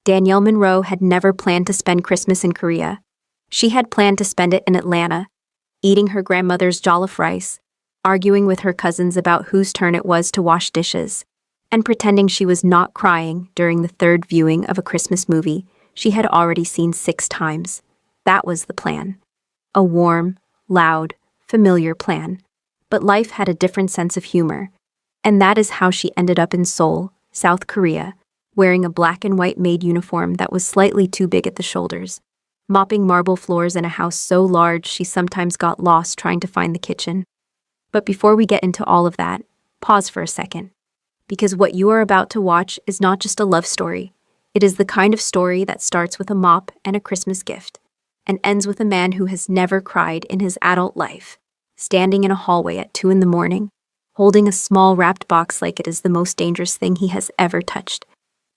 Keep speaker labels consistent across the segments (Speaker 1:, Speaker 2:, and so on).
Speaker 1: Danielle Monroe had never planned to spend Christmas in Korea. She had planned to spend it in Atlanta, eating her grandmother's jollof rice, arguing with her cousins about whose turn it was to wash dishes, and pretending she was not crying during the third viewing of a Christmas movie she had already seen 6 times. That was the plan. A warm, loud, familiar plan. But life had a different sense of humor, and that is how she ended up in Seoul, South Korea, wearing a black and white maid uniform that was slightly too big at the shoulders, mopping marble floors in a house so large she sometimes got lost trying to find the kitchen. But before we get into all of that, pause for a second. Because what you are about to watch is not just a love story. It is the kind of story that starts with a mop and a Christmas gift, and ends with a man who has never cried in his adult life, standing in a hallway at 2 a.m, holding a small wrapped box like it is the most dangerous thing he has ever touched.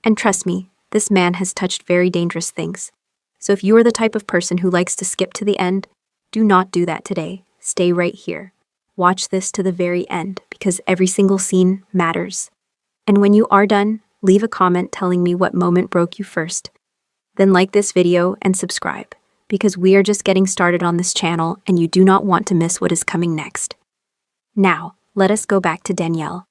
Speaker 1: And trust me, this man has touched very dangerous things. So if you are the type of person who likes to skip to the end, do not do that today. Stay right here. Watch this to the very end because every single scene matters. And when you are done, leave a comment telling me what moment broke you first. Then like this video and subscribe because we are just getting started on this channel and you do not want to miss what is coming next. Now, let us go back to Danielle.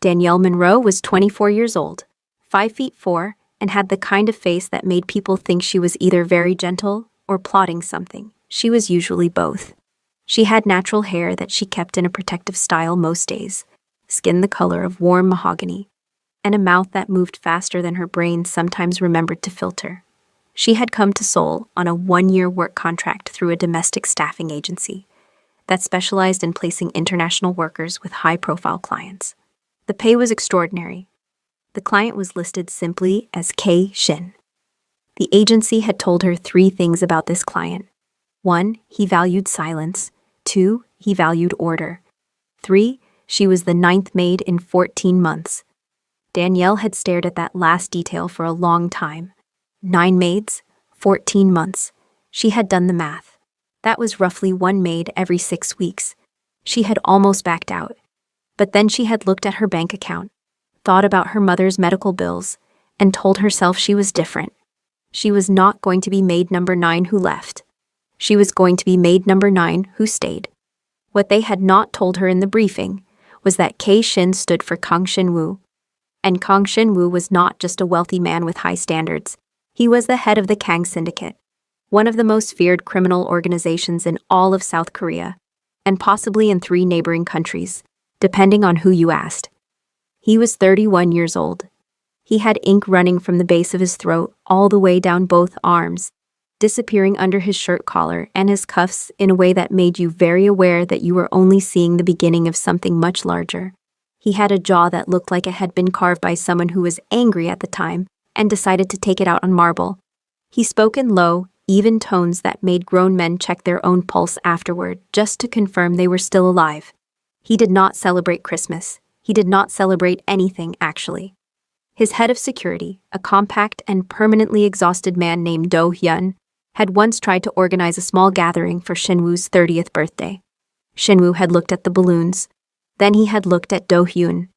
Speaker 1: Danielle Monroe was 24 years old, 5'4", and had the kind of face that made people think she was either very gentle or plotting something. She was usually both. She had natural hair that she kept in a protective style most days, skin the color of warm mahogany, and a mouth that moved faster than her brain sometimes remembered to filter. She had come to Seoul on a 1-year work contract through a domestic staffing agency that specialized in placing international workers with high-profile clients. The pay was extraordinary. The client was listed simply as K. Shin. The agency had told her 3 things about this client. 1, he valued silence. 2, he valued order. 3, she was the 9th maid in 14 months. Danielle had stared at that last detail for a long time. 9 maids, 14 months. She had done the math. That was roughly 1 maid every 6 weeks. She had almost backed out. But then she had looked at her bank account, thought about her mother's medical bills, and told herself she was different. She was not going to be maid number 9 who left. She was going to be maid number 9 who stayed. What they had not told her in the briefing was that K. Shin stood for Kang Shin-woo. And Kang Shin-woo was not just a wealthy man with high standards. He was the head of the Kang Syndicate, one of the most feared criminal organizations in all of South Korea, and possibly in 3 neighboring countries, depending on who you asked. He was 31 years old. He had ink running from the base of his throat all the way down both arms, disappearing under his shirt collar and his cuffs in a way that made you very aware that you were only seeing the beginning of something much larger. He had a jaw that looked like it had been carved by someone who was angry at the time and decided to take it out on marble. He spoke in low, even tones that made grown men check their own pulse afterward just to confirm they were still alive. He did not celebrate Christmas. He did not celebrate anything, actually. His head of security, a compact and permanently exhausted man named Do Hyun, had once tried to organize a small gathering for Shinwoo's 30th birthday. Shinwoo had looked at the balloons. Then he had looked at Do Hyun.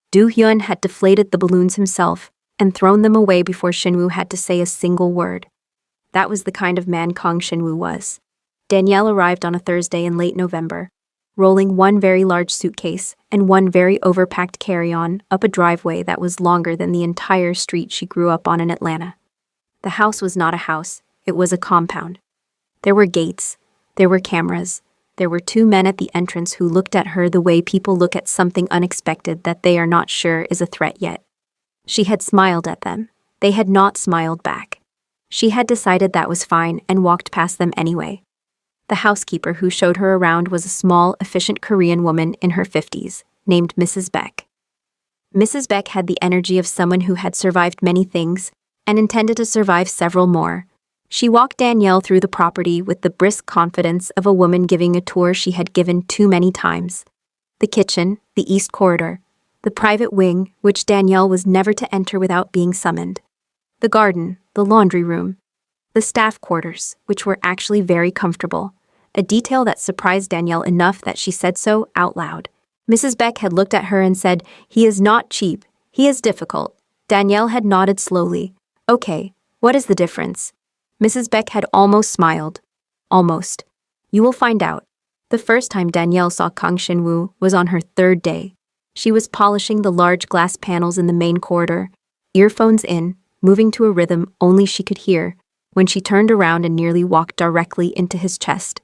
Speaker 1: Do Hyun had deflated the balloons himself and thrown them away before Shinwoo had to say a single word. That was the kind of man Kang Shin-woo was. Danielle arrived on a Thursday in late November, rolling 1 very large suitcase and 1 very overpacked carry-on up a driveway that was longer than the entire street she grew up on in Atlanta. The house was not a house, it was a compound. There were gates, there were cameras, there were 2 men at the entrance who looked at her the way people look at something unexpected that they are not sure is a threat yet. She had smiled at them. They had not smiled back. She had decided that was fine and walked past them anyway. The housekeeper who showed her around was a small, efficient Korean woman in her 50s, named Mrs. Beck. Mrs. Beck had the energy of someone who had survived many things and intended to survive several more. She walked Danielle through the property with the brisk confidence of a woman giving a tour she had given too many times. The kitchen, the east corridor, the private wing, which Danielle was never to enter without being summoned, the garden, the laundry room, the staff quarters, which were actually very comfortable, a detail that surprised Danielle enough that she said so out loud. Mrs. Beck had looked at her and said, "He is not cheap, he is difficult." Danielle had nodded slowly, Okay, what is the difference? Mrs. Beck had almost smiled. Almost. You will find out. The first time Danielle saw Kang Shinwoo was on her third day. She was polishing the large glass panels in the main corridor, earphones in, moving to a rhythm only she could hear, when she turned around and nearly walked directly into his chest.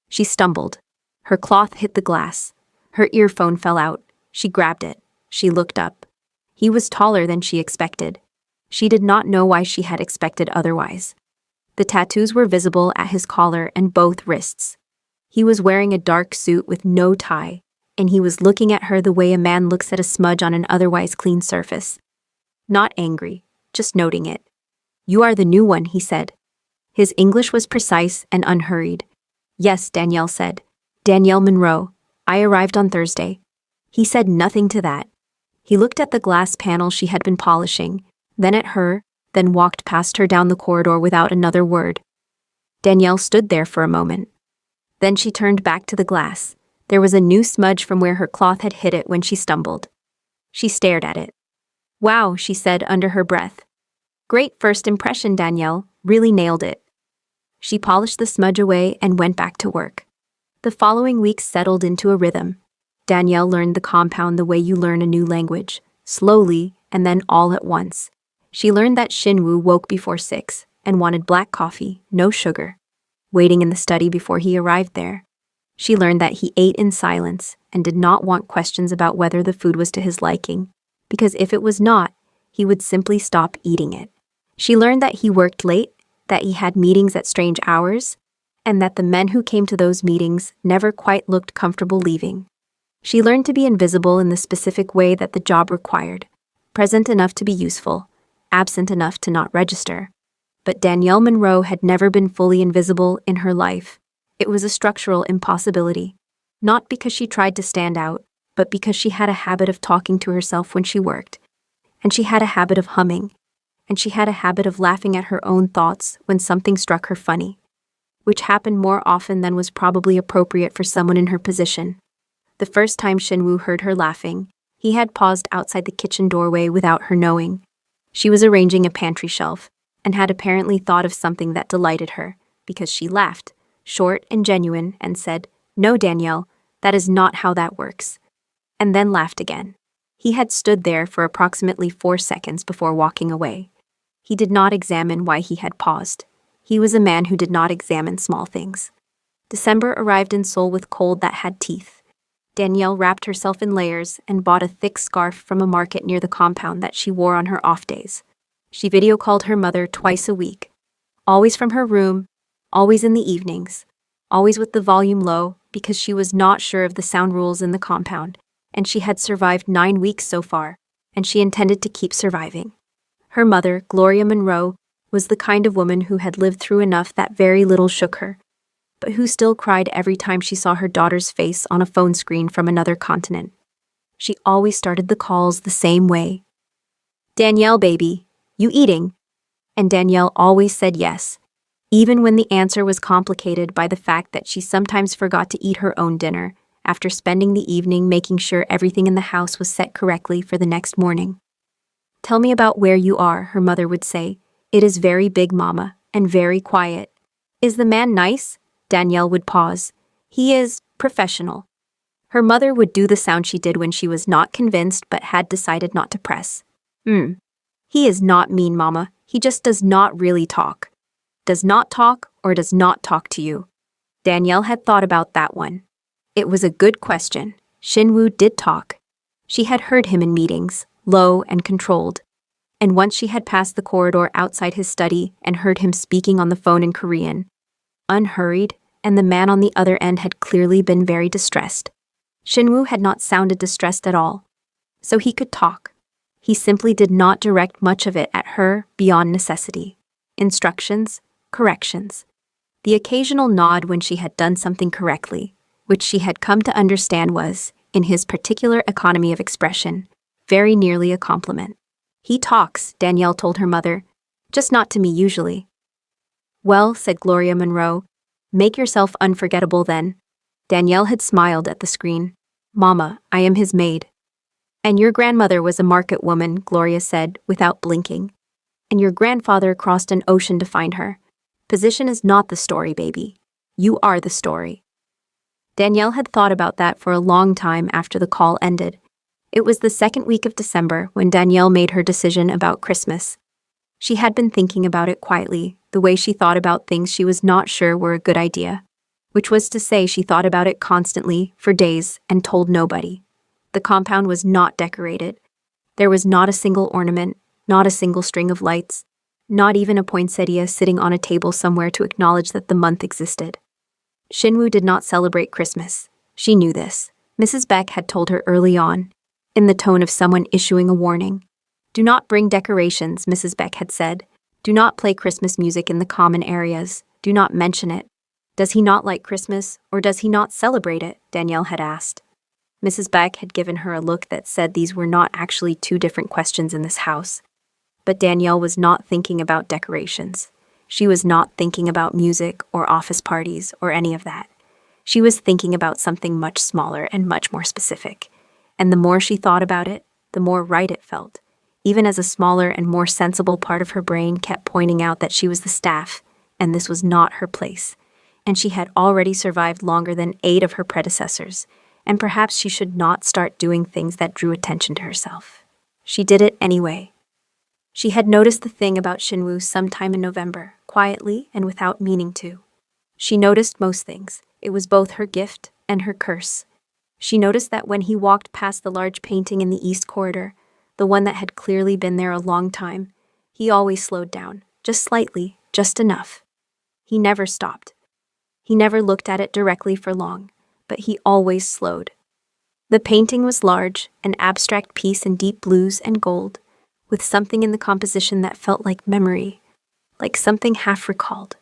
Speaker 1: She stumbled. Her cloth hit the glass. Her earphone fell out. She grabbed it. She looked up. He was taller than she expected. She did not know why she had expected otherwise. The tattoos were visible at his collar and both wrists. He was wearing a dark suit with no tie, and he was looking at her the way a man looks at a smudge on an otherwise clean surface. Not angry, just noting it. You are the new one, he said. His English was precise and unhurried. Yes, Danielle said. Danielle Monroe. I arrived on Thursday. He said nothing to that. He looked at the glass panel she had been polishing, then at her, then walked past her down the corridor without another word. Danielle stood there for a moment. Then she turned back to the glass. There was a new smudge from where her cloth had hit it when she stumbled. She stared at it. Wow, she said under her breath. Great first impression, Danielle. Really nailed it. She polished the smudge away and went back to work. The following weeks settled into a rhythm. Danielle learned the compound the way you learn a new language, slowly and then all at once. She learned that Shinwoo woke before 6 and wanted black coffee, no sugar. Waiting in the study before he arrived there. She learned that he ate in silence and did not want questions about whether the food was to his liking, because if it was not, he would simply stop eating it. She learned that he worked late, that he had meetings at strange hours, and that the men who came to those meetings never quite looked comfortable leaving. She learned to be invisible in the specific way that the job required, present enough to be useful, absent enough to not register. But Danielle Monroe had never been fully invisible in her life. It was a structural impossibility. Not because she tried to stand out, but because she had a habit of talking to herself when she worked. And she had a habit of humming. And she had a habit of laughing at her own thoughts when something struck her funny, which happened more often than was probably appropriate for someone in her position. The first time Shinwoo heard her laughing, he had paused outside the kitchen doorway without her knowing. She was arranging a pantry shelf, and had apparently thought of something that delighted her, because she laughed, short and genuine, and said, No, Danielle, that is not how that works. And then laughed again. He had stood there for approximately 4 seconds before walking away. He did not examine why he had paused. He was a man who did not examine small things. December arrived in Seoul with cold that had teeth. Danielle wrapped herself in layers and bought a thick scarf from a market near the compound that she wore on her off days. She video called her mother twice a week. Always from her room, always in the evenings, always with the volume low because she was not sure of the sound rules in the compound, and she had survived 9 weeks so far, and she intended to keep surviving. Her mother, Gloria Monroe, was the kind of woman who had lived through enough that very little shook her, but who still cried every time she saw her daughter's face on a phone screen from another continent. She always started the calls the same way. Danielle, baby, you eating? And Danielle always said yes, even when the answer was complicated by the fact that she sometimes forgot to eat her own dinner after spending the evening making sure everything in the house was set correctly for the next morning. Tell me about where you are, her mother would say. It is very big, Mama, and very quiet. Is the man nice? Danielle would pause. He is professional. Her mother would do the sound she did when she was not convinced but had decided not to press. He is not mean, Mama. He just does not really talk. Does not talk or does not talk to you? Danielle had thought about that one. It was a good question. Shinwoo did talk. She had heard him in meetings, low and controlled. And once she had passed the corridor outside his study and heard him speaking on the phone in Korean. Unhurried, and the man on the other end had clearly been very distressed. Shinwoo had not sounded distressed at all. So he could talk. He simply did not direct much of it at her beyond necessity. Instructions, corrections. The occasional nod when she had done something correctly, which she had come to understand was, in his particular economy of expression, very nearly a compliment. He talks, Danielle told her mother, just not to me usually. Well, said Gloria Monroe, make yourself unforgettable then. Danielle had smiled at the screen. Mama, I am his maid. And your grandmother was a market woman, Gloria said, without blinking. and your grandfather crossed an ocean to find her. Position is not the story, baby. You are the story. Danielle had thought about that for a long time after the call ended. It was the second week of December when Danielle made her decision about Christmas. She had been thinking about it quietly, the way she thought about things she was not sure were a good idea. Which was to say, she thought about it constantly, for days, and told nobody. The compound was not decorated. There was not a single ornament, not a single string of lights, not even a poinsettia sitting on a table somewhere to acknowledge that the month existed. Shinwoo did not celebrate Christmas. She knew this. Mrs. Beck had told her early on, in the tone of someone issuing a warning. Do not bring decorations, Mrs. Beck had said. Do not play Christmas music in the common areas. Do not mention it. Does he not like Christmas, or does he not celebrate it? Danielle had asked. Mrs. Beck had given her a look that said these were not actually two different questions in this house. But Danielle was not thinking about decorations. She was not thinking about music or office parties or any of that. She was thinking about something much smaller and much more specific. And the more she thought about it, the more right it felt, even as a smaller and more sensible part of her brain kept pointing out that she was the staff, and this was not her place. And she had already survived longer than 8 of her predecessors, and perhaps she should not start doing things that drew attention to herself. She did it anyway. She had noticed the thing about Shinwoo sometime in November, quietly and without meaning to. She noticed most things. It was both her gift and her curse. She noticed that when he walked past the large painting in the East Corridor, the one that had clearly been there a long time, he always slowed down, just slightly, just enough. He never stopped. He never looked at it directly for long, but he always slowed. The painting was large, an abstract piece in deep blues and gold, with something in the composition that felt like memory, like something half recalled.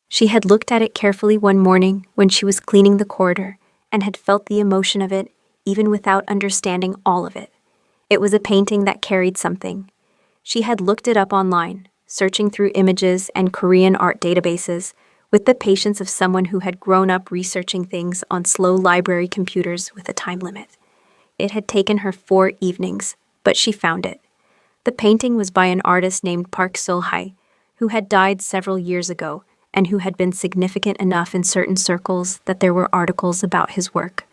Speaker 1: She had looked at it carefully one morning when she was cleaning the corridor and had felt the emotion of it even without understanding all of it. It was a painting that carried something. She had looked it up online, searching through images and Korean art databases with the patience of someone who had grown up researching things on slow library computers with a time limit. It had taken her 4 evenings, but she found it. The painting was by an artist named Park Sul-hae, who had died several years ago and who had been significant enough in certain circles that there were articles about his work.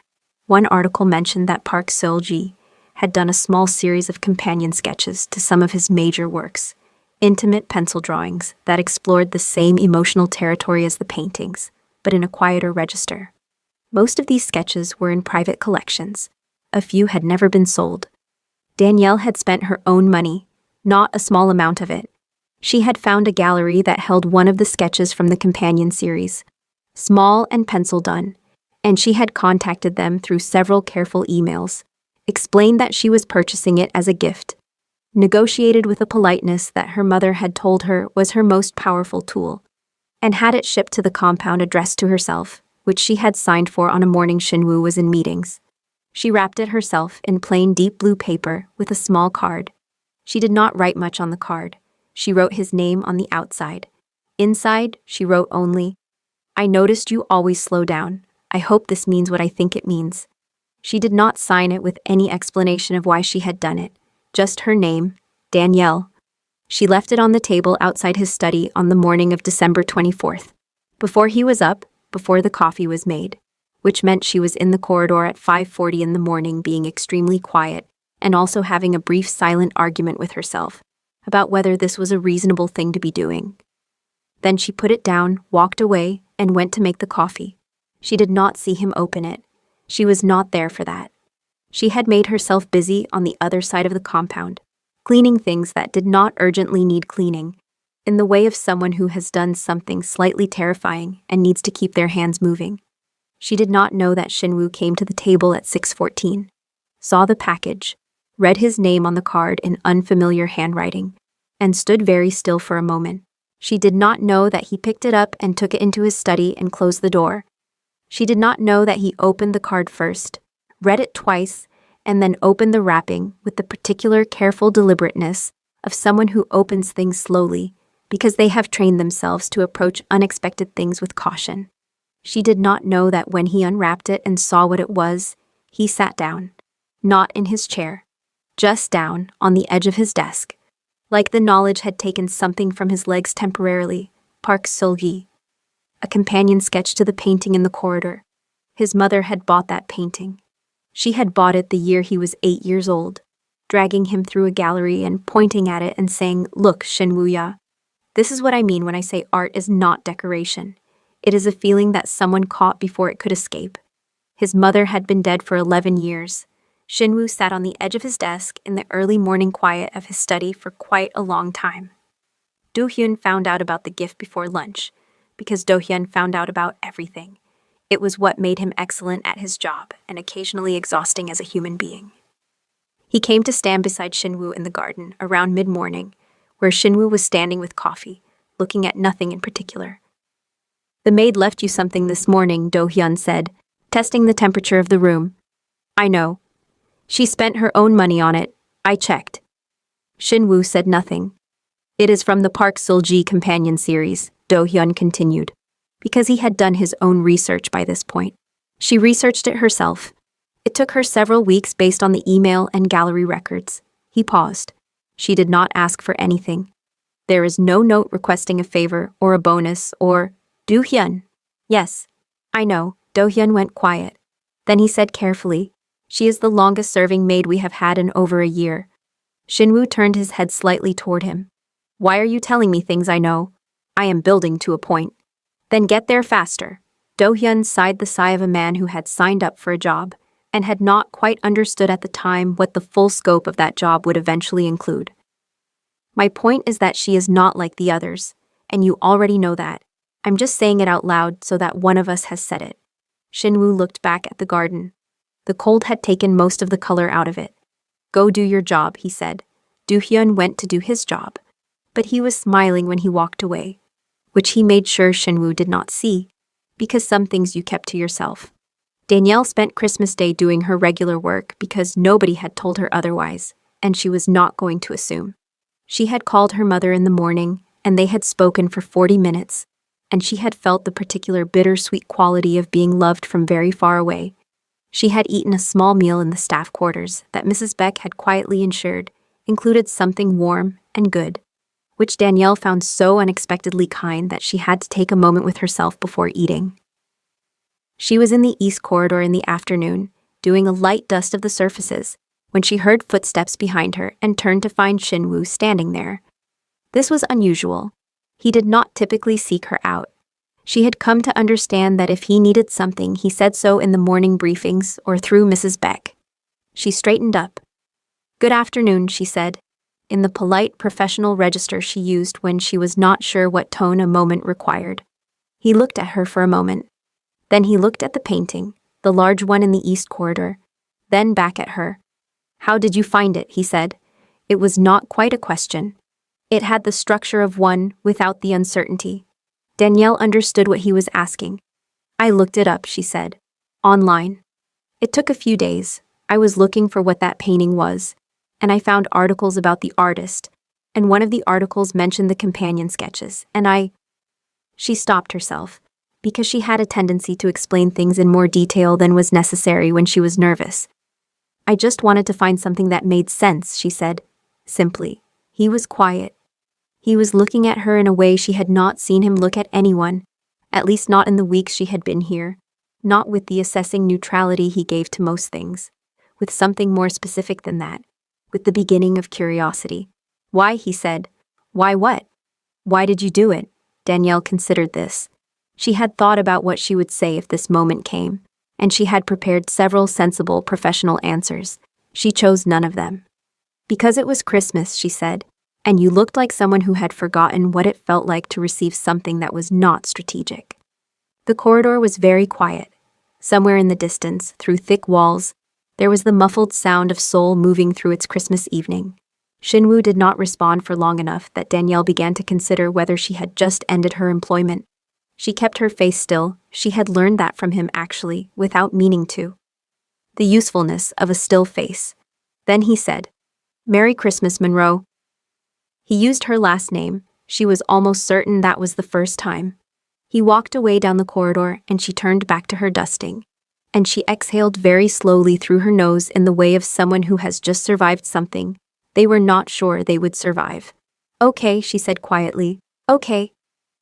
Speaker 1: One article mentioned that Park Sul-ji had done a small series of companion sketches to some of his major works, intimate pencil drawings that explored the same emotional territory as the paintings, but in a quieter register. Most of these sketches were in private collections. A few had never been sold. Danielle had spent her own money, not a small amount of it. She had found a gallery that held one of the sketches from the companion series, small and pencil done, and she had contacted them through several careful emails, explained that she was purchasing it as a gift, negotiated with a politeness that her mother had told her was her most powerful tool, and had it shipped to the compound addressed to herself, which she had signed for on a morning Shinwoo was in meetings. She wrapped it herself in plain deep blue paper with a small card. She did not write much on the card. She wrote his name on the outside. Inside, she wrote only, "I noticed you always slow down. I hope this means what I think it means." She did not sign it with any explanation of why she had done it, just her name, Danielle. She left it on the table outside his study on the morning of December 24th, before he was up, before the coffee was made, which meant she was in the corridor at 5:40 in the morning being extremely quiet and also having a brief silent argument with herself about whether this was a reasonable thing to be doing. Then she put it down, walked away, and went to make the coffee. She did not see him open it. She was not there for that. She had made herself busy on the other side of the compound, cleaning things that did not urgently need cleaning, in the way of someone who has done something slightly terrifying and needs to keep their hands moving. She did not know that Shinwoo came to the table at 6:14, saw the package, read his name on the card in unfamiliar handwriting, and stood very still for a moment. She did not know that he picked it up and took it into his study and closed the door. She did not know that he opened the card first, read it twice, and then opened the wrapping with the particular careful deliberateness of someone who opens things slowly because they have trained themselves to approach unexpected things with caution. She did not know that when he unwrapped it and saw what it was, he sat down, not in his chair, just down on the edge of his desk, Like the knowledge had taken something from his legs temporarily. Park Seul-gi. A companion sketch to the painting in the corridor. His mother had bought that painting. She had bought it the year he was 8 years old, dragging him through a gallery and pointing at it and saying, "Look, Shinwoo-ya. This is what I mean when I say art is not decoration. It is a feeling that someone caught before it could escape." His mother had been dead for 11 years. Shinwoo sat on the edge of his desk in the early morning quiet of his study for quite a long time. Do-hyun found out about the gift before lunch, because Do-hyun found out about everything. It was what made him excellent at his job and occasionally exhausting as a human being. He came to stand beside Shinwoo in the garden around mid-morning, where Shinwoo was standing with coffee, looking at nothing in particular. "The maid left you something this morning," Do-hyun said, testing the temperature of the room. "I know. She spent her own money on it. I checked." Shinwoo said nothing. "It is from the Park Seul-gi companion series," Do-hyun continued, because he had done his own research by this point. She researched it herself. It took her several weeks based on the email and gallery records. He paused. She did not ask for anything. There is no note requesting a favor or a bonus or, "Do-hyun." "Yes, I know." Do-hyun went quiet. Then he said carefully, "She is the longest-serving maid we have had in over a year." Shinwoo turned his head slightly toward him. "Why are you telling me things I know? I am building to a point." "Then get there faster." Do-hyun sighed the sigh of a man who had signed up for a job and had not quite understood at the time what the full scope of that job would eventually include. "My point is that she is not like the others, and you already know that. I'm just saying it out loud so that one of us has said it." Shinwoo looked back at the garden. The cold had taken most of the color out of it. "Go do your job," he said. Do-hyun went to do his job, but he was smiling when he walked away, which he made sure Shinwoo did not see, because some things you kept to yourself. Danielle spent Christmas Day doing her regular work because nobody had told her otherwise, and she was not going to assume. She had called her mother in the morning, and they had spoken for 40 minutes, and she had felt the particular bittersweet quality of being loved from very far away. She had eaten a small meal in the staff quarters that Mrs. Beck had quietly ensured included something warm and good, which Danielle found so unexpectedly kind that she had to take a moment with herself before eating. She was in the east corridor in the afternoon, doing a light dust of the surfaces, when she heard footsteps behind her and turned to find Shinwoo standing there. This was unusual. He did not typically seek her out. She had come to understand that if he needed something, he said so in the morning briefings or through Mrs. Beck. She straightened up. "Good afternoon," she said, in the polite professional register she used when she was not sure what tone a moment required. He looked at her for a moment. Then he looked at the painting, the large one in the east corridor, then back at her. "How did you find it?" he said. It was not quite a question. It had the structure of one without the uncertainty. Danielle understood what he was asking. "I looked it up," she said. "Online. It took a few days. I was looking for what that painting was, and I found articles about the artist, and one of the articles mentioned the companion sketches, and She stopped herself, because she had a tendency to explain things in more detail than was necessary when she was nervous. "I just wanted to find something that made sense," she said, simply. He was quiet. He was looking at her in a way she had not seen him look at anyone, at least not in the weeks she had been here, not with the assessing neutrality he gave to most things, with something more specific than that, with the beginning of curiosity. "Why?" he said. "Why what? Why did you do it?" Danielle considered this. She had thought about what she would say if this moment came, and she had prepared several sensible professional answers. She chose none of them. "Because it was Christmas," she said, "and you looked like someone who had forgotten what it felt like to receive something that was not strategic." The corridor was very quiet. Somewhere in the distance, through thick walls, there was the muffled sound of Seoul moving through its Christmas evening. Shinwoo did not respond for long enough that Danielle began to consider whether she had just ended her employment. She kept her face still. She had learned that from him actually, without meaning to. The usefulness of a still face. Then he said, "Merry Christmas, Monroe." He used her last name. She was almost certain that was the first time. He walked away down the corridor and she turned back to her dusting. And she exhaled very slowly through her nose in the way of someone who has just survived something they were not sure they would survive. Okay, she said quietly. Okay.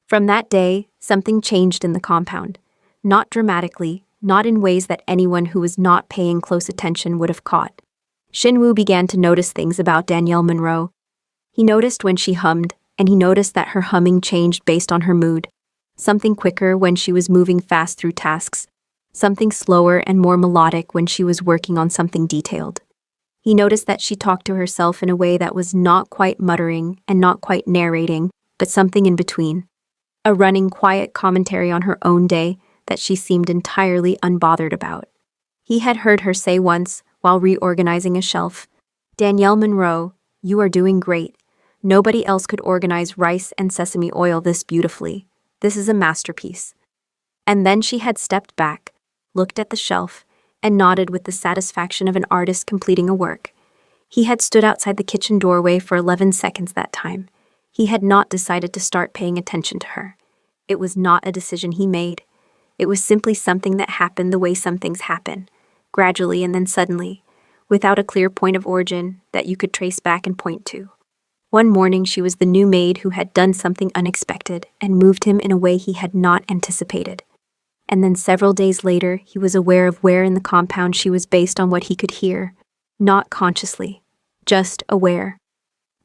Speaker 1: From that day, something changed in the compound. Not dramatically, not in ways that anyone who was not paying close attention would have caught. Shinwoo began to notice things about Danielle Monroe. He noticed when she hummed, and he noticed that her humming changed based on her mood. Something quicker when she was moving fast through tasks. Something slower and more melodic when she was working on something detailed. He noticed that she talked to herself in a way that was not quite muttering and not quite narrating, but something in between. A running, quiet commentary on her own day that she seemed entirely unbothered about. He had heard her say once, while reorganizing a shelf, "Danielle Monroe, you are doing great. Nobody else could organize rice and sesame oil this beautifully. This is a masterpiece." And then she had stepped back, looked at the shelf, and nodded with the satisfaction of an artist completing a work. He had stood outside the kitchen doorway for 11 seconds that time. He had not decided to start paying attention to her. It was not a decision he made. It was simply something that happened the way some things happen, gradually and then suddenly, without a clear point of origin that you could trace back and point to. One morning she was the new maid who had done something unexpected and moved him in a way he had not anticipated. And then several days later, he was aware of where in the compound she was based on what he could hear, not consciously, just aware.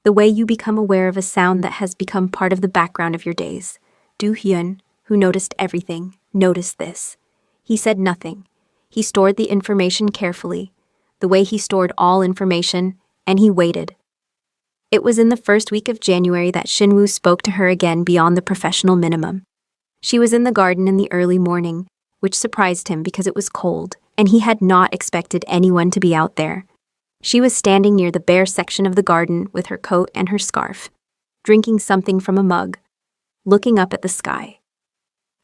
Speaker 1: The way you become aware of a sound that has become part of the background of your days. Do-hyun, who noticed everything, noticed this. He said nothing. He stored the information carefully, the way he stored all information, and he waited. It was in the first week of January that Shinwoo spoke to her again beyond the professional minimum. She was in the garden in the early morning, which surprised him because it was cold, and he had not expected anyone to be out there. She was standing near the bare section of the garden with her coat and her scarf, drinking something from a mug, looking up at the sky.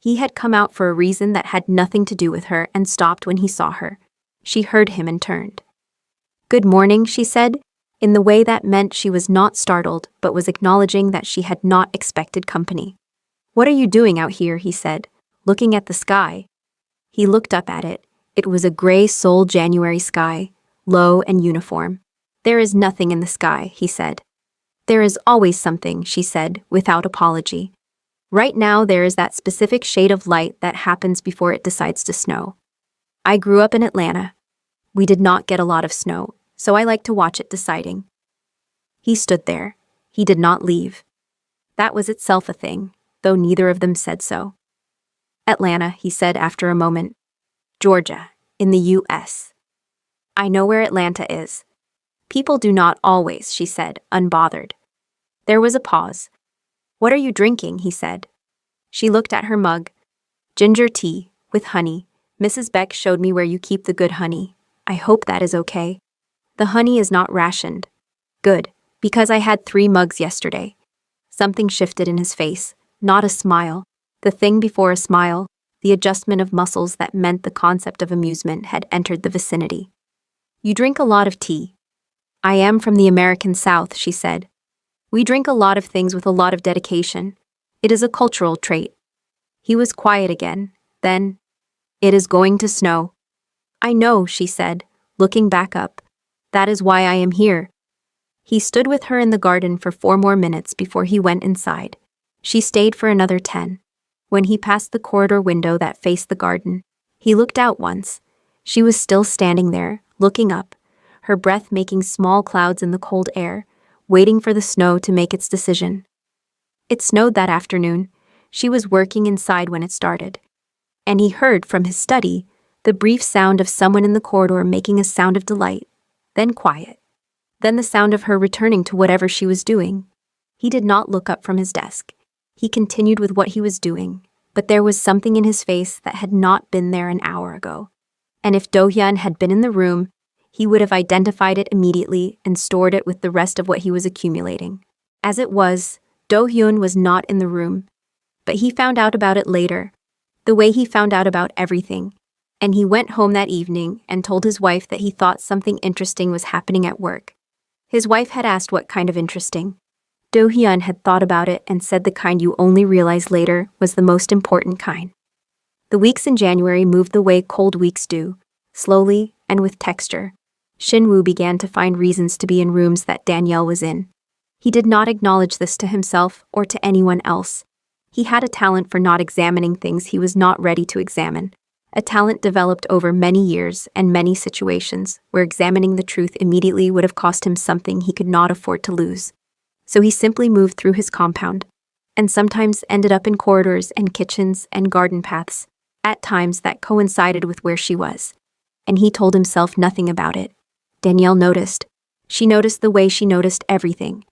Speaker 1: He had come out for a reason that had nothing to do with her and stopped when he saw her. She heard him and turned. "Good morning," she said, in the way that meant she was not startled but was acknowledging that she had not expected company. "What are you doing out here?" he said, looking at the sky. He looked up at it. It was a gray sole January sky, low and uniform. "There is nothing in the sky," he said. "There is always something," she said, without apology. "Right now there is that specific shade of light that happens before it decides to snow. I grew up in Atlanta. We did not get a lot of snow, so I like to watch it deciding." He stood there. He did not leave. That was itself a thing, though neither of them said so. "Atlanta," he said after a moment. "Georgia, in the U.S. I know where Atlanta is." "People do not always," she said, unbothered. There was a pause. "What are you drinking?" he said. She looked at her mug. "Ginger tea, with honey. Mrs. Beck showed me where you keep the good honey. I hope that is okay." "The honey is not rationed." "Good, because I had 3 mugs yesterday." Something shifted in his face. Not a smile. The thing before a smile, the adjustment of muscles that meant the concept of amusement had entered the vicinity. "You drink a lot of tea." "I am from the American South," she said. "We drink a lot of things with a lot of dedication. It is a cultural trait." He was quiet again. Then, "It is going to snow." "I know," she said, looking back up. "That is why I am here." He stood with her in the garden for 4 more minutes before he went inside. She stayed for another 10. When he passed the corridor window that faced the garden, he looked out once. She was still standing there, looking up, her breath making small clouds in the cold air, waiting for the snow to make its decision. It snowed that afternoon. She was working inside when it started. And he heard from his study the brief sound of someone in the corridor making a sound of delight, then quiet. Then the sound of her returning to whatever she was doing. He did not look up from his desk. He continued with what he was doing, but there was something in his face that had not been there an hour ago. And if Do-hyun had been in the room, he would have identified it immediately and stored it with the rest of what he was accumulating. As it was, Do-hyun was not in the room, but he found out about it later, the way he found out about everything. And he went home that evening and told his wife that he thought something interesting was happening at work. His wife had asked what kind of interesting. Do-hyun had thought about it and said the kind you only realize later was the most important kind. The weeks in January moved the way cold weeks do, slowly and with texture. Shinwoo began to find reasons to be in rooms that Danielle was in. He did not acknowledge this to himself or to anyone else. He had a talent for not examining things he was not ready to examine, a talent developed over many years and many situations where examining the truth immediately would have cost him something he could not afford to lose. So he simply moved through his compound, and sometimes ended up in corridors and kitchens and garden paths, at times that coincided with where she was. And he told himself nothing about it. Danielle noticed. She noticed the way she noticed everything.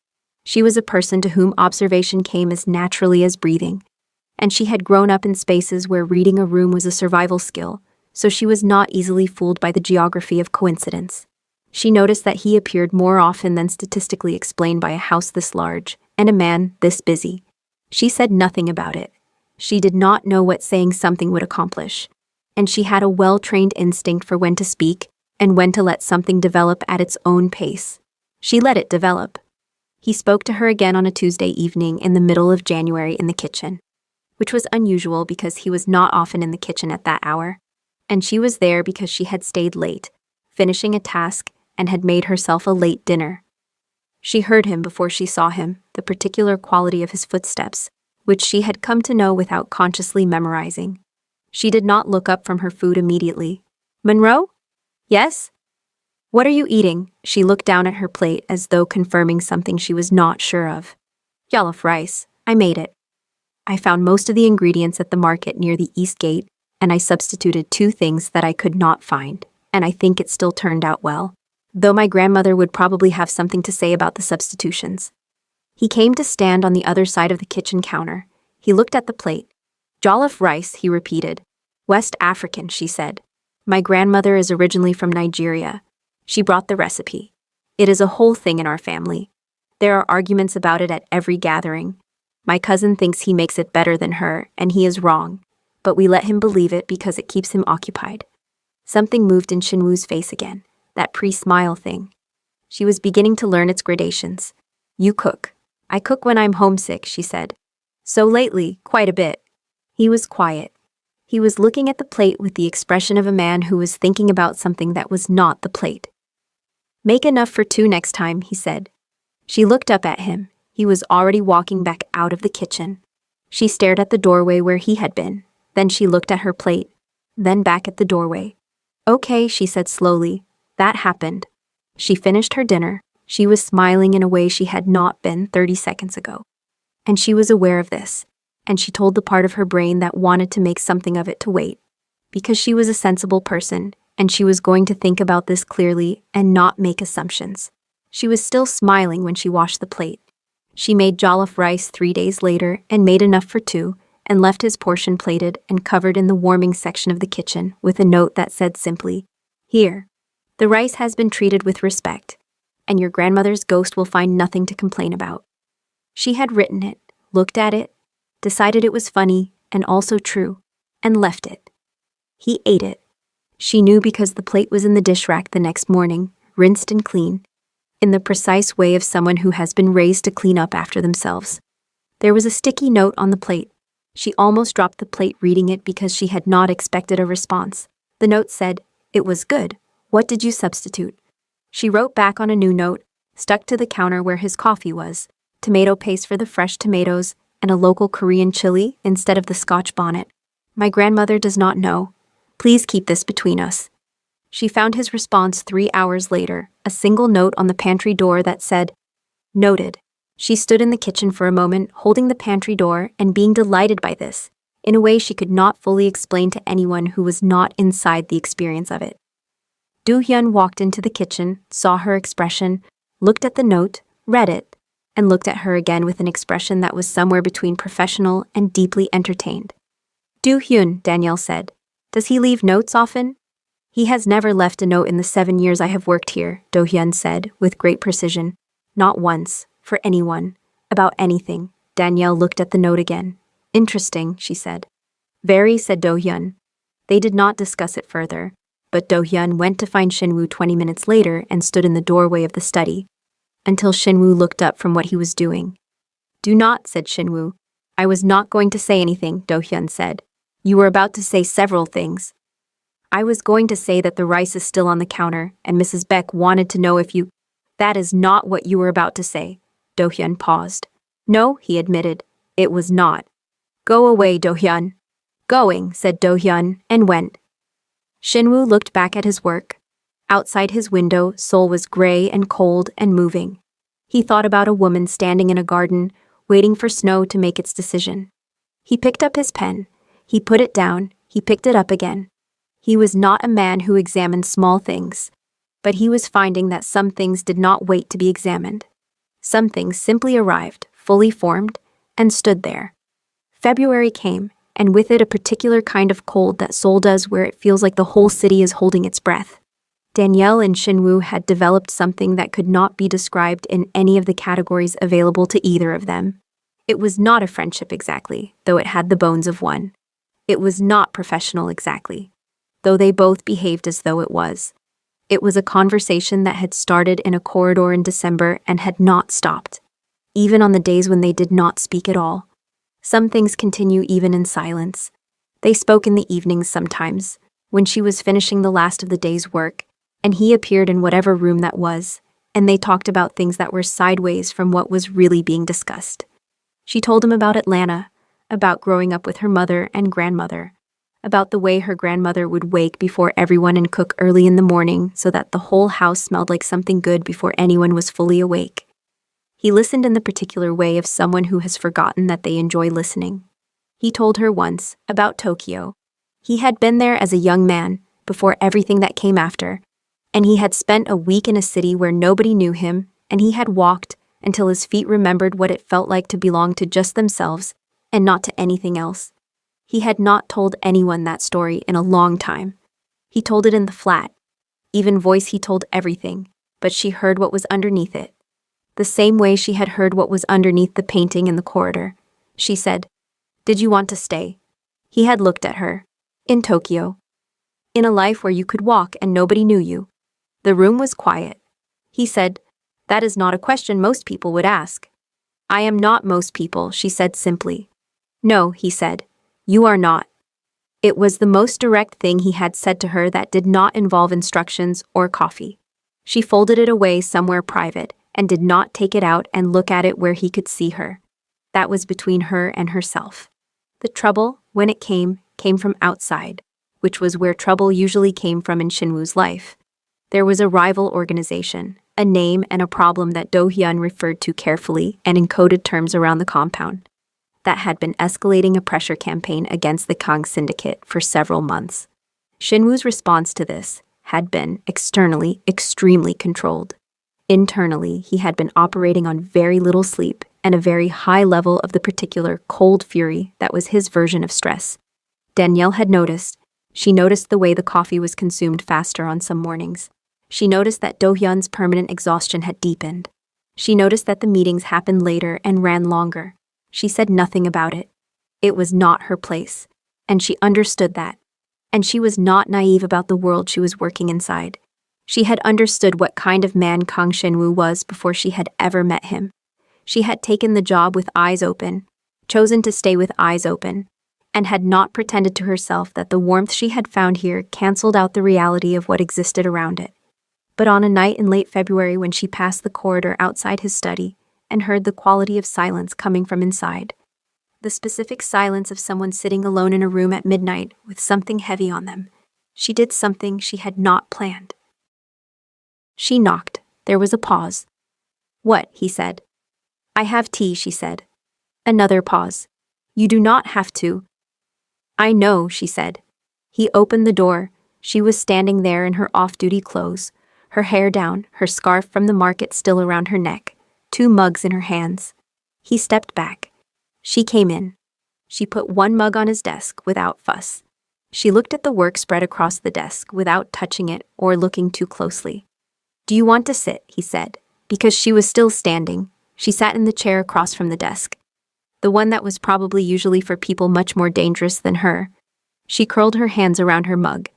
Speaker 1: She was a person to whom observation came as naturally as breathing. And she had grown up in spaces where reading a room was a survival skill, so she was not easily fooled by the geography of coincidence. She noticed that he appeared more often than statistically explained by a house this large, and a man this busy. She said nothing about it. She did not know what saying something would accomplish, and she had a well-trained instinct for when to speak and when to let something develop at its own pace. She let it develop. He spoke to her again on a Tuesday evening in the middle of January in the kitchen, which was unusual because he was not often in the kitchen at that hour, and she was there because she had stayed late, finishing a task, and had made herself a late dinner. She heard him before she saw him, the particular quality of his footsteps, which she had come to know without consciously memorizing. She did not look up from her food immediately. "Monroe? Yes? What are you eating?" She looked down at her plate as though confirming something she was not sure of. "Jollof rice. I made it. I found most of the ingredients at the market near the East Gate, and I substituted 2 things that I could not find, and I think it still turned out well, though my grandmother would probably have something to say about the substitutions." He came to stand on the other side of the kitchen counter. He looked at the plate. "Jollof rice," he repeated. "West African," she said. "My grandmother is originally from Nigeria. She brought the recipe. It is a whole thing in our family. There are arguments about it at every gathering. My cousin thinks he makes it better than her, and he is wrong, but we let him believe it because it keeps him occupied." Something moved in Shinwoo's face again, that pre-smile thing. She was beginning to learn its gradations. "You cook." "I cook when I'm homesick," she said. "So lately, quite a bit." He was quiet. He was looking at the plate with the expression of a man who was thinking about something that was not the plate. "Make enough for 2 next time," he said. She looked up at him. He was already walking back out of the kitchen. She stared at the doorway where he had been. Then she looked at her plate. Then back at the doorway. "Okay," she said slowly. "That happened." She finished her dinner. She was smiling in a way she had not been 30 seconds ago. And she was aware of this. And she told the part of her brain that wanted to make something of it to wait. Because she was a sensible person, and she was going to think about this clearly and not make assumptions. She was still smiling when she washed the plate. She made jollof rice 3 days later and made enough for 2, and left his portion plated and covered in the warming section of the kitchen with a note that said simply, "Here. The rice has been treated with respect, and your grandmother's ghost will find nothing to complain about." She had written it, looked at it, decided it was funny and also true, and left it. He ate it. She knew because the plate was in the dish rack the next morning, rinsed and clean, in the precise way of someone who has been raised to clean up after themselves. There was a sticky note on the plate. She almost dropped the plate reading it because she had not expected a response. The note said, "It was good. What did you substitute?" She wrote back on a new note, stuck to the counter where his coffee was, tomato paste for the fresh tomatoes, and a local Korean chili instead of the Scotch bonnet. "My grandmother does not know. Please keep this between us." She found his response 3 hours later, a single note on the pantry door that said, "Noted." She stood in the kitchen for a moment, holding the pantry door and being delighted by this, in a way she could not fully explain to anyone who was not inside the experience of it. Do-hyun walked into the kitchen, saw her expression, looked at the note, read it, and looked at her again with an expression that was somewhere between professional and deeply entertained. "Do-hyun," Danielle said. "Does he leave notes often?" "He has never left a note in the 7 years I have worked here," Do-hyun said, with great precision. "Not once, for anyone, about anything." Danielle looked at the note again. "Interesting," she said. "Very," said Do-hyun. They did not discuss it further, but Do-hyun went to find Shinwoo 20 minutes later and stood in the doorway of the study, until Shinwoo looked up from what he was doing. "Do not," said Shinwoo. "I was not going to say anything," Do-hyun said. "You were about to say several things." "I was going to say that the rice is still on the counter, and Mrs. Beck wanted to know if you—" "That is not what you were about to say." Do-hyun paused. No, he admitted. It was not. Go away, Do-hyun. Going, said Do-hyun, and went. Shinwoo looked back at his work. Outside his window, Seoul was gray and cold and moving. He thought about a woman standing in a garden, waiting for snow to make its decision. He picked up his pen. He put it down. He picked it up again. He was not a man who examined small things, but he was finding that some things did not wait to be examined. Some things simply arrived, fully formed, and stood there. February came, and with it a particular kind of cold that Seoul does where it feels like the whole city is holding its breath. Danielle and Shinwoo had developed something that could not be described in any of the categories available to either of them. It was not a friendship exactly, though it had the bones of one. It was not professional exactly, though they both behaved as though it was. It was a conversation that had started in a corridor in December and had not stopped, even on the days when they did not speak at all. Some things continue even in silence. They spoke in the evenings sometimes, when she was finishing the last of the day's work, and he appeared in whatever room that was, and they talked about things that were sideways from what was really being discussed. She told him about Atlanta, about growing up with her mother and grandmother, about the way her grandmother would wake before everyone and cook early in the morning so that the whole house smelled like something good before anyone was fully awake. He listened in the particular way of someone who has forgotten that they enjoy listening. He told her once about Tokyo. He had been there as a young man, before everything that came after, and he had spent a week in a city where nobody knew him, and he had walked until his feet remembered what it felt like to belong to just themselves and not to anything else. He had not told anyone that story in a long time. He told it in the flat. Even voice he told everything, but she heard what was underneath it. The same way she had heard what was underneath the painting in the corridor. She said, "Did you want to stay?" He had looked at her. In Tokyo. In a life where you could walk and nobody knew you. The room was quiet. He said, "That is not a question most people would ask." "I am not most people," she said simply. "No," he said. "You are not." It was the most direct thing he had said to her that did not involve instructions or coffee. She folded it away somewhere private and did not take it out and look at it where he could see her. That was between her and herself. The trouble, when it came from outside, which was where trouble usually came from in Shinwoo's life. There was a rival organization, a name and a problem that Do-hyun referred to carefully and in coded terms around the compound, that had been escalating a pressure campaign against the Kang syndicate for several months. Shinwoo's response to this had been, externally, extremely controlled. Internally, he had been operating on very little sleep and a very high level of the particular cold fury that was his version of stress. Danielle had noticed. She noticed the way the coffee was consumed faster on some mornings. She noticed that Do-hyun's permanent exhaustion had deepened. She noticed that the meetings happened later and ran longer. She said nothing about it. It was not her place, and she understood that. And she was not naive about the world she was working inside. She had understood what kind of man Kang Shinwoo was before she had ever met him. She had taken the job with eyes open, chosen to stay with eyes open, and had not pretended to herself that the warmth she had found here canceled out the reality of what existed around it. But on a night in late February when she passed the corridor outside his study and heard the quality of silence coming from inside, the specific silence of someone sitting alone in a room at midnight with something heavy on them, she did something she had not planned. She knocked. There was a pause. "What?" he said. "I have tea," she said. Another pause. "You do not have to." "I know," she said. He opened the door. She was standing there in her off-duty clothes, her hair down, her scarf from the market still around her neck, 2 mugs in her hands. He stepped back. She came in. She put 1 mug on his desk without fuss. She looked at the work spread across the desk without touching it or looking too closely. "Do you want to sit?" he said. Because she was still standing, she sat in the chair across from the desk, the one that was probably usually for people much more dangerous than her. She curled her hands around her mug.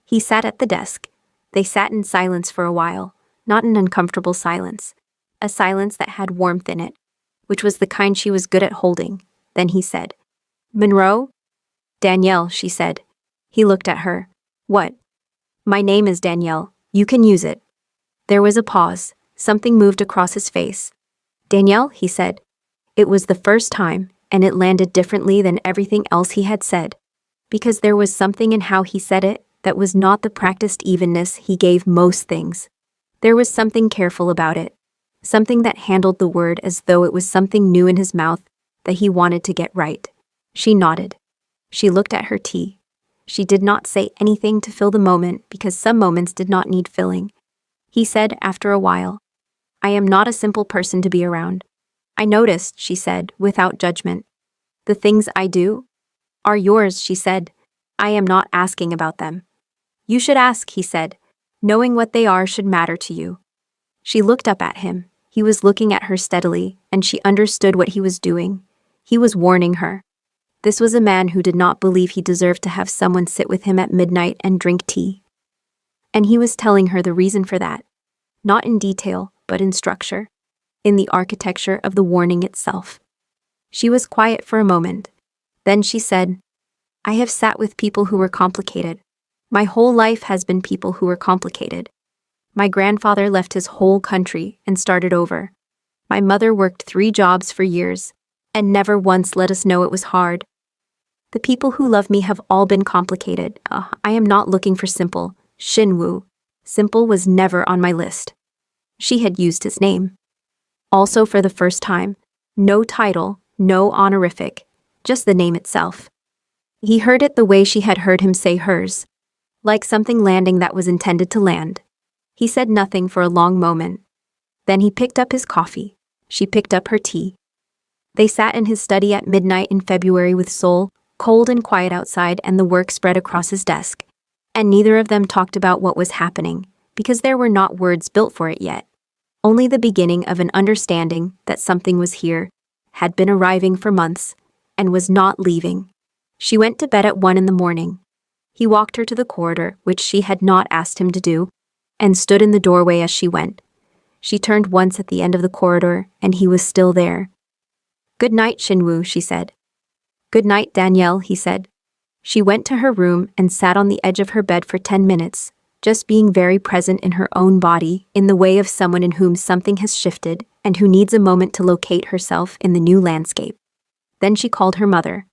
Speaker 1: He sat at the desk. They sat in silence for a while, not an uncomfortable silence, a silence that had warmth in it, which was the kind she was good at holding. Then he said, "Monroe?" "Danielle," she said. He looked at her. "What?" "My name is Danielle. You can use it." There was a pause. Something moved across his face. Danielle, he said. It was the first time, and it landed differently than everything else he had said. Because there was something in how he said it that was not the practiced evenness he gave most things. There was something careful about it. Something that handled the word as though it was something new in his mouth that he wanted to get right. She nodded. She looked at her tea. She did not say anything to fill the moment because some moments did not need filling. He said after a while, I am not a simple person to be around. I noticed, she said, without judgment. The things I do are yours, she said. I am not asking about them. You should ask, he said. Knowing what they are should matter to you. She looked up at him. He was looking at her steadily, and she understood what he was doing. He was warning her. This was a man who did not believe he deserved to have someone sit with him at midnight and drink tea. And he was telling her the reason for that. Not in detail, but in structure. In the architecture of the warning itself. She was quiet for a moment. Then she said, I have sat with people who were complicated. My whole life has been people who were complicated. My grandfather left his whole country and started over. My mother worked 3 jobs for years and never once let us know it was hard. The people who love me have all been complicated. I am not looking for simple. Shinwoo. Simple was never on my list. She had used his name. Also for the first time, no title, no honorific, just the name itself. He heard it the way she had heard him say hers. Like something landing that was intended to land. He said nothing for a long moment. Then he picked up his coffee. She picked up her tea. They sat in his study at midnight in February with Seoul, cold and quiet outside, and the work spread across his desk. And neither of them talked about what was happening, because there were not words built for it yet. Only the beginning of an understanding that something was here, had been arriving for months, and was not leaving. She went to bed at 1 in the morning. He walked her to the corridor, which she had not asked him to do, and stood in the doorway as she went. She turned once at the end of the corridor, and he was still there. Good night, Shinwoo, she said. Good night, Danielle, he said. She went to her room and sat on the edge of her bed for 10 minutes, just being very present in her own body, in the way of someone in whom something has shifted and who needs a moment to locate herself in the new landscape. Then she called her mother.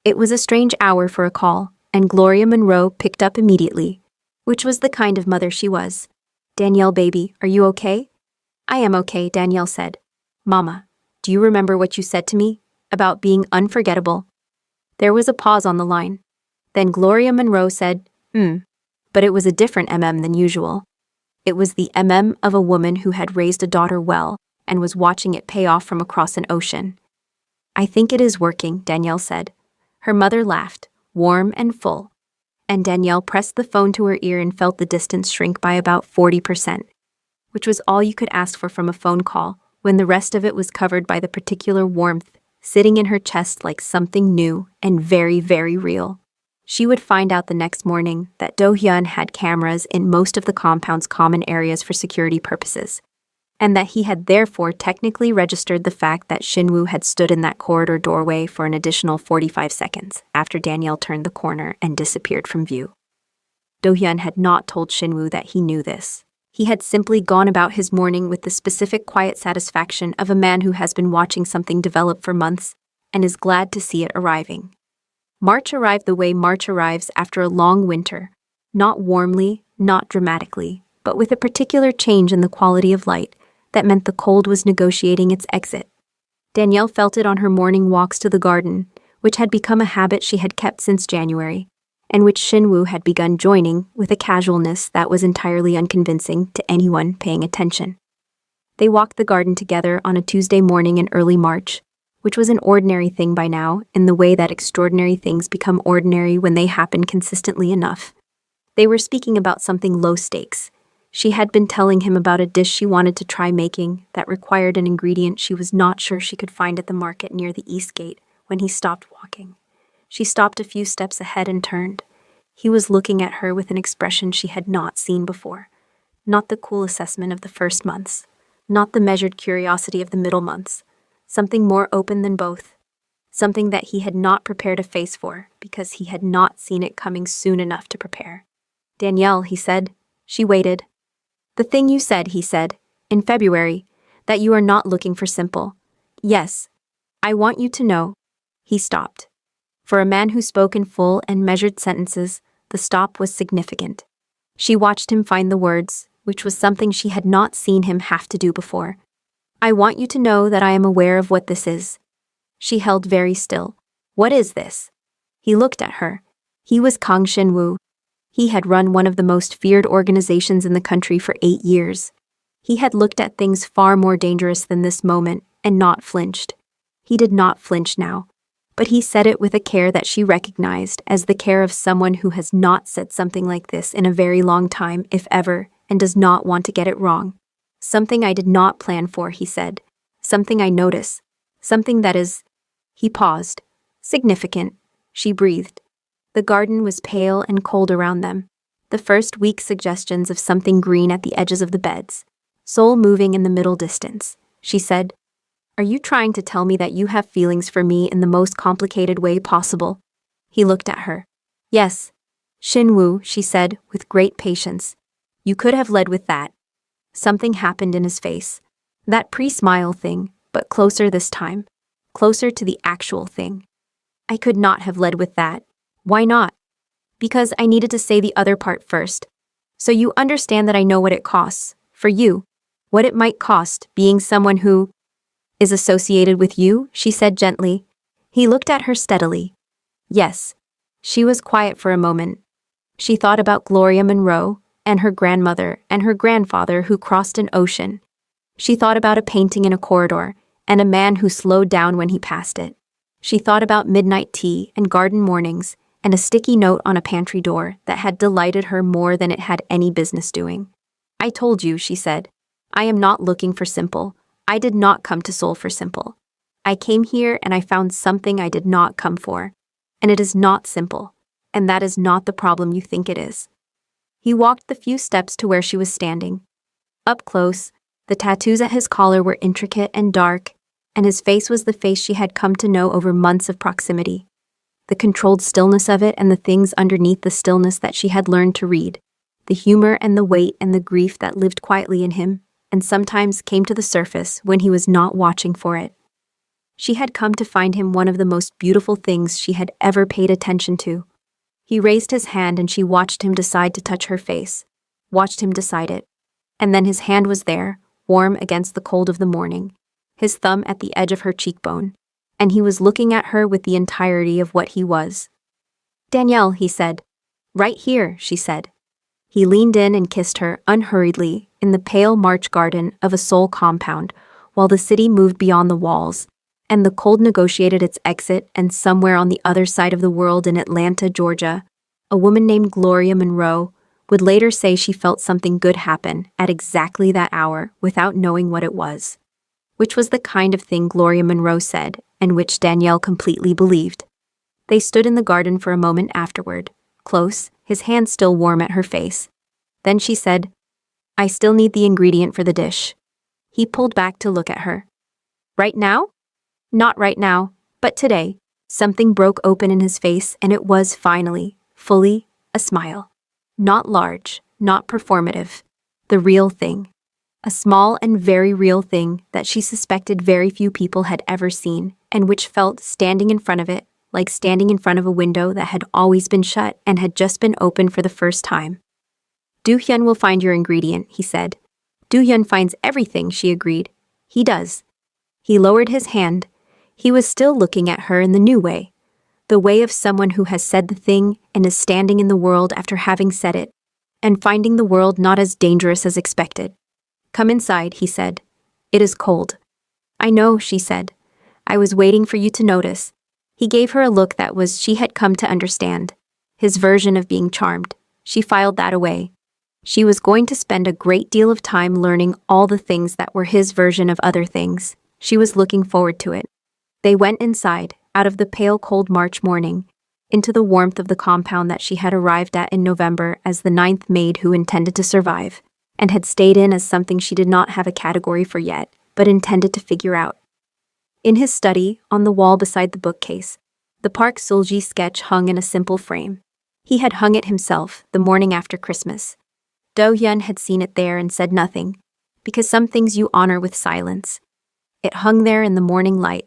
Speaker 1: It was a strange hour for a call, and Gloria Monroe picked up immediately, which was the kind of mother she was. Danielle, baby, are you okay? I am okay, Danielle said. Mama, do you remember what you said to me about being unforgettable? There was a pause on the line. Then Gloria Monroe said, but it was a different than usual. It was the of a woman who had raised a daughter well and was watching it pay off from across an ocean. I think it is working, Danielle said. Her mother laughed, warm and full, and Danielle pressed the phone to her ear and felt the distance shrink by about 40%, which was all you could ask for from a phone call when the rest of it was covered by the particular warmth sitting in her chest like something new and very, very real. She would find out the next morning that Do-hyun had cameras in most of the compound's common areas for security purposes, and that he had therefore technically registered the fact that Shinwoo had stood in that corridor doorway for an additional 45 seconds after Danielle turned the corner and disappeared from view. Do-hyun had not told Shinwoo that he knew this. He had simply gone about his morning with the specific quiet satisfaction of a man who has been watching something develop for months and is glad to see it arriving. March arrived the way March arrives after a long winter, not warmly, not dramatically, but with a particular change in the quality of light that meant the cold was negotiating its exit. Danielle felt it on her morning walks to the garden, which had become a habit she had kept since January, and which Shinwoo had begun joining with a casualness that was entirely unconvincing to anyone paying attention. They walked the garden together on a Tuesday morning in early March, which was an ordinary thing by now, in the way that extraordinary things become ordinary when they happen consistently enough. They were speaking about something low stakes. She had been telling him about a dish she wanted to try making that required an ingredient she was not sure she could find at the market near the East Gate when he stopped walking. She stopped a few steps ahead and turned. He was looking at her with an expression she had not seen before. Not the cool assessment of the first months, not the measured curiosity of the middle months. Something more open than both. Something that he had not prepared a face for because he had not seen it coming soon enough to prepare. Danielle, he said. She waited. The thing you said, he said, in February, That you are not looking for simple. Yes. I want you to know. He stopped. For a man who spoke in full and measured sentences, the stop was significant. She watched him find the words, which was something she had not seen him have to do before. I want you to know that I am aware of what this is. She held very still. What is this? He looked at her. He was Kang Shin-woo. He had run one of the most feared organizations in the country for 8 years. He had looked at things far more dangerous than this moment and not flinched. He did not flinch now, but he said it with a care that she recognized as the care of someone who has not said something like this in a very long time, if ever, and does not want to get it wrong. Something I did not plan for, he said. Something I notice. Something that is... He paused. Significant. She breathed. The garden was pale and cold around them. The first weak suggestions of something green at the edges of the beds. Soul moving in the middle distance. She said, Are you trying to tell me that you have feelings for me in the most complicated way possible? He looked at her. Yes. Shin-woo, she said, with great patience. You could have led with that. Something happened in his face. That pre-smile thing, but closer this time. Closer to the actual thing. I could not have led with that. Why not? Because I needed to say the other part first. So you understand that I know what it costs, for you. What it might cost, being someone who is associated with you, she said gently. He looked at her steadily. Yes. She was quiet for a moment. She thought about Gloria Monroe, and her grandmother and her grandfather who crossed an ocean. She thought about a painting in a corridor, and a man who slowed down when he passed it. She thought about midnight tea and garden mornings, and a sticky note on a pantry door that had delighted her more than it had any business doing. I told you, she said. I am not looking for simple. I did not come to Seoul for simple. I came here and I found something I did not come for. And it is not simple. And that is not the problem you think it is. He walked the few steps to where she was standing. Up close, the tattoos at his collar were intricate and dark, and his face was the face she had come to know over months of proximity. The controlled stillness of it and the things underneath the stillness that she had learned to read. The humor and the weight and the grief that lived quietly in him, and sometimes came to the surface when he was not watching for it. She had come to find him one of the most beautiful things she had ever paid attention to. He raised his hand and she watched him decide to touch her face, watched him decide it. And then his hand was there, warm against the cold of the morning, his thumb at the edge of her cheekbone, and he was looking at her with the entirety of what he was. Danielle, he said. Right here, she said. He leaned in and kissed her unhurriedly in the pale March garden of a Seoul compound, while the city moved beyond the walls, and the cold negotiated its exit, and somewhere on the other side of the world in Atlanta, Georgia, a woman named Gloria Monroe would later say she felt something good happen at exactly that hour without knowing what it was. Which was the kind of thing Gloria Monroe said, and which Danielle completely believed. They stood in the garden for a moment afterward, close, his hand still warm at her face. Then she said, I still need the ingredient for the dish. He pulled back to look at her. Right now? Not right now, but today. Something broke open in his face, and it was finally, fully, a smile. Not large, not performative. The real thing. A small and very real thing that she suspected very few people had ever seen, and which felt, standing in front of it, like standing in front of a window that had always been shut and had just been opened for the first time. Do-hyun will find your ingredient, he said. Do-hyun finds everything, she agreed. He does. He lowered his hand. He was still looking at her in the new way. The way of someone who has said the thing and is standing in the world after having said it, and finding the world not as dangerous as expected. Come inside, he said. It is cold. I know, she said. I was waiting for you to notice. He gave her a look that was she had come to understand. His version of being charmed. She filed that away. She was going to spend a great deal of time learning all the things that were his version of other things. She was looking forward to it. They went inside, out of the pale cold March morning, into the warmth of the compound that she had arrived at in November as the 9th maid who intended to survive, and had stayed in as something she did not have a category for yet, but intended to figure out. In his study, on the wall beside the bookcase, the Park Seul-ji sketch hung in a simple frame. He had hung it himself the morning after Christmas. Do-hyun had seen it there and said nothing. because some things you honor with silence. It hung there in the morning light,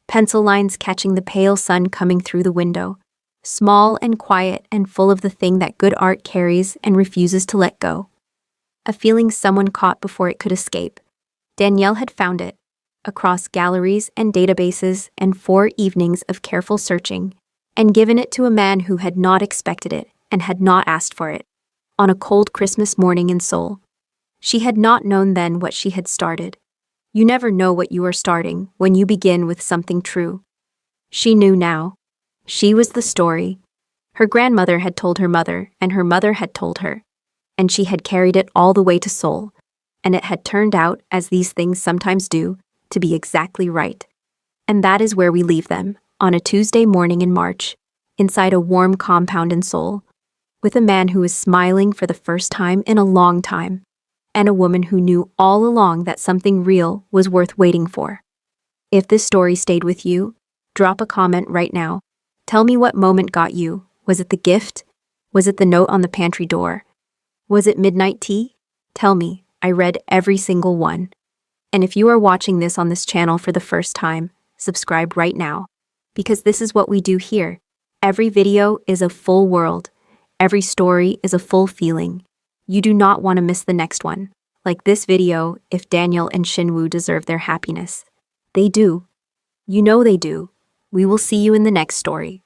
Speaker 1: pencil lines catching the pale sun coming through the window, small and quiet and full of the thing that good art carries and refuses to let go. A feeling someone caught before it could escape. Danielle had found it, across galleries and databases and 4 evenings of careful searching, and given it to a man who had not expected it and had not asked for it, on a cold Christmas morning in Seoul. She had not known then what she had started. You never know what you are starting when you begin with something true. She knew now. She was the story. Her grandmother had told her mother, and her mother had told her, and she had carried it all the way to Seoul, and it had turned out, as these things sometimes do, to be exactly right. And that is where we leave them, on a Tuesday morning in March, inside a warm compound in Seoul, with a man who was smiling for the first time in a long time, and a woman who knew all along that something real was worth waiting for. If this story stayed with you, drop a comment right now. Tell me what moment got you. Was it the gift? Was it the note on the pantry door? Was it midnight tea? Tell me. I read every single one. And if you are watching this on this channel for the first time, subscribe right now. Because this is what we do here. Every video is a full world. Every story is a full feeling. You do not want to miss the next one. Like this video, if Daniel and Shinwoo deserve their happiness. They do. You know they do. We will see you in the next story.